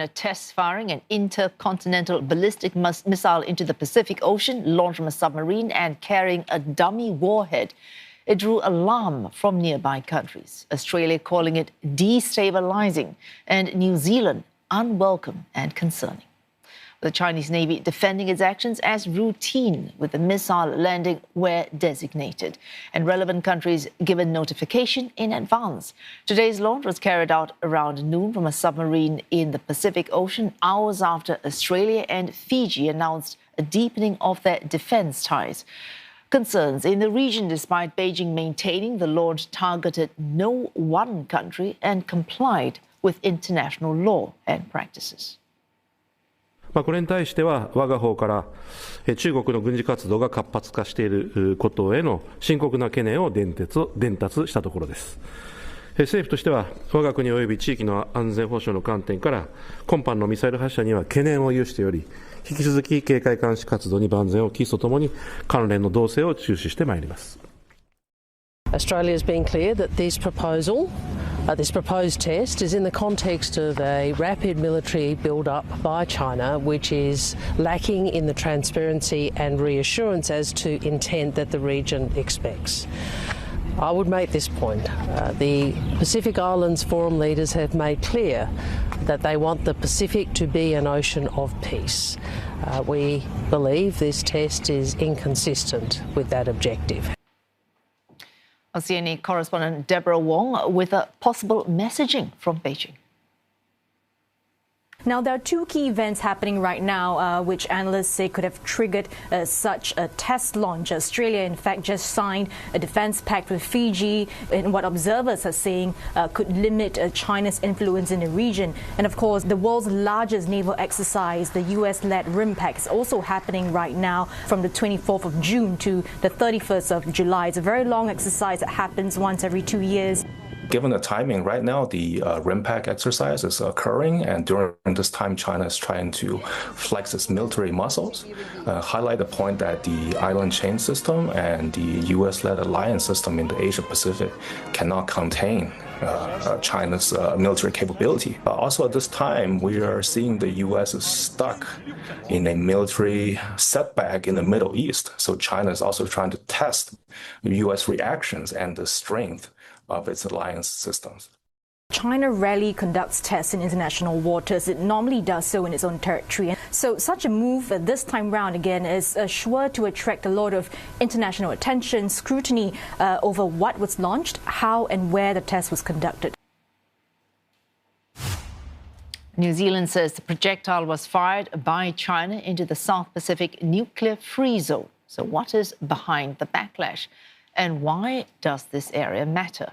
Test firing an intercontinental ballistic missile into the Pacific Ocean, launched from a submarine and carrying a dummy warhead. It drew alarm from nearby countries, Australia calling it destabilizing and New Zealand unwelcome and concerning. The Chinese Navy defending its actions as routine, with the missile landing where designated, and relevant countries given notification in advance. Today's launch was carried out around noon from a submarine in the Pacific Ocean, hours after Australia and Fiji announced a deepening of their defense ties. Concerns in the region, despite Beijing maintaining the launch targeted no one country and complied with international law and practices. これに対しては我が方から中国の軍事活動が活発化していることへの深刻な懸念を伝達したところです。政府としては我が国及び地域の安全保障の観点から今般のミサイル発射には懸念を有しており、引き続き警戒監視活動に万全を期すとともに関連の動静を注視してまいります。Australia has been clear that this proposed test is in the context of a rapid military build-up by China, which is lacking in the transparency and reassurance as to intent that the region expects. I would make this point. The Pacific Islands Forum leaders have made clear that they want the Pacific to be an ocean of peace. We believe this test is inconsistent with that objective. CNA correspondent Deborah Wong with a possible messaging from Beijing. Now, there are two key events happening right now, which analysts say could have triggered such a test launch. Australia, in fact, just signed a defense pact with Fiji, in what observers are saying could limit China's influence in the region. And of course, the world's largest naval exercise, the US-led RIMPAC, is also happening right now from the 24th of June to the 31st of July. It's a very long exercise that happens once every 2 years. Given the timing, right now the RIMPAC exercise is occurring, and during this time, China is trying to flex its military muscles, highlight the point that the island chain system and the US-led alliance system in the Asia-Pacific cannot contain China's military capability. Also at this time, we are seeing the US is stuck in a military setback in the Middle East. So China is also trying to test US reactions and the strength of its alliance systems. China rarely conducts tests in international waters. It normally does so in its own territory. So such a move this time round again is sure to attract a lot of international attention, scrutiny over what was launched, how and where the test was conducted. New Zealand says the projectile was fired by China into the South Pacific nuclear-free zone. So what is behind the backlash? And why does this area matter?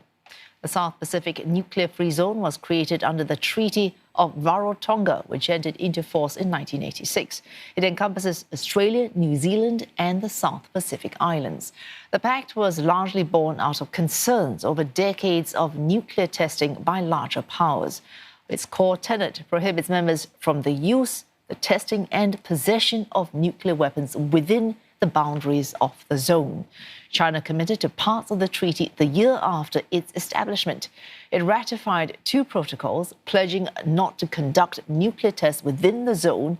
The South Pacific Nuclear-Free Zone was created under the Treaty of Rarotonga, which entered into force in 1986. It encompasses Australia, New Zealand and the South Pacific Islands. The pact was largely born out of concerns over decades of nuclear testing by larger powers. Its core tenet prohibits members from the use, the testing and possession of nuclear weapons within the boundaries of the zone. China committed to parts of the treaty the year after its establishment. It ratified 2 protocols pledging not to conduct nuclear tests within the zone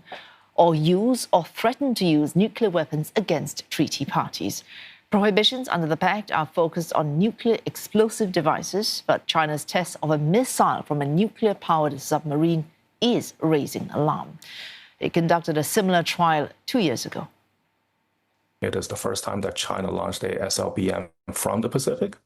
or use or threaten to use nuclear weapons against treaty parties. Prohibitions under the pact are focused on nuclear explosive devices, but China's test of a missile from a nuclear-powered submarine is raising alarm. It conducted a similar trial 2 years ago. It is the first time that China launched a SLBM from the Pacific.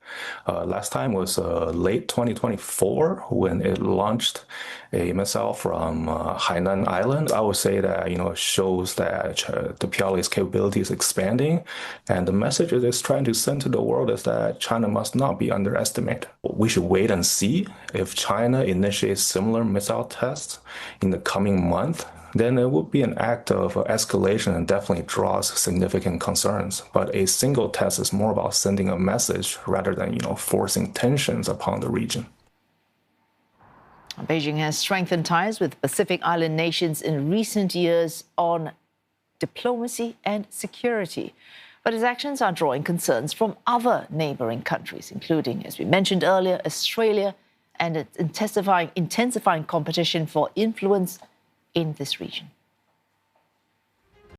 Last time was late 2024 when it launched a missile from Hainan Island. I would say that, it shows that the PLA's capability is expanding, and the message it is trying to send to the world is that China must not be underestimated. We should wait and see if China initiates similar missile tests in the coming month. Then it would be an act of escalation and definitely draws significant concerns. But a single test is more about sending a message rather than, forcing tensions upon the region. Beijing has strengthened ties with Pacific Island nations in recent years on diplomacy and security. But its actions are drawing concerns from other neighboring countries, including, as we mentioned earlier, Australia, and its intensifying competition for influence in this region.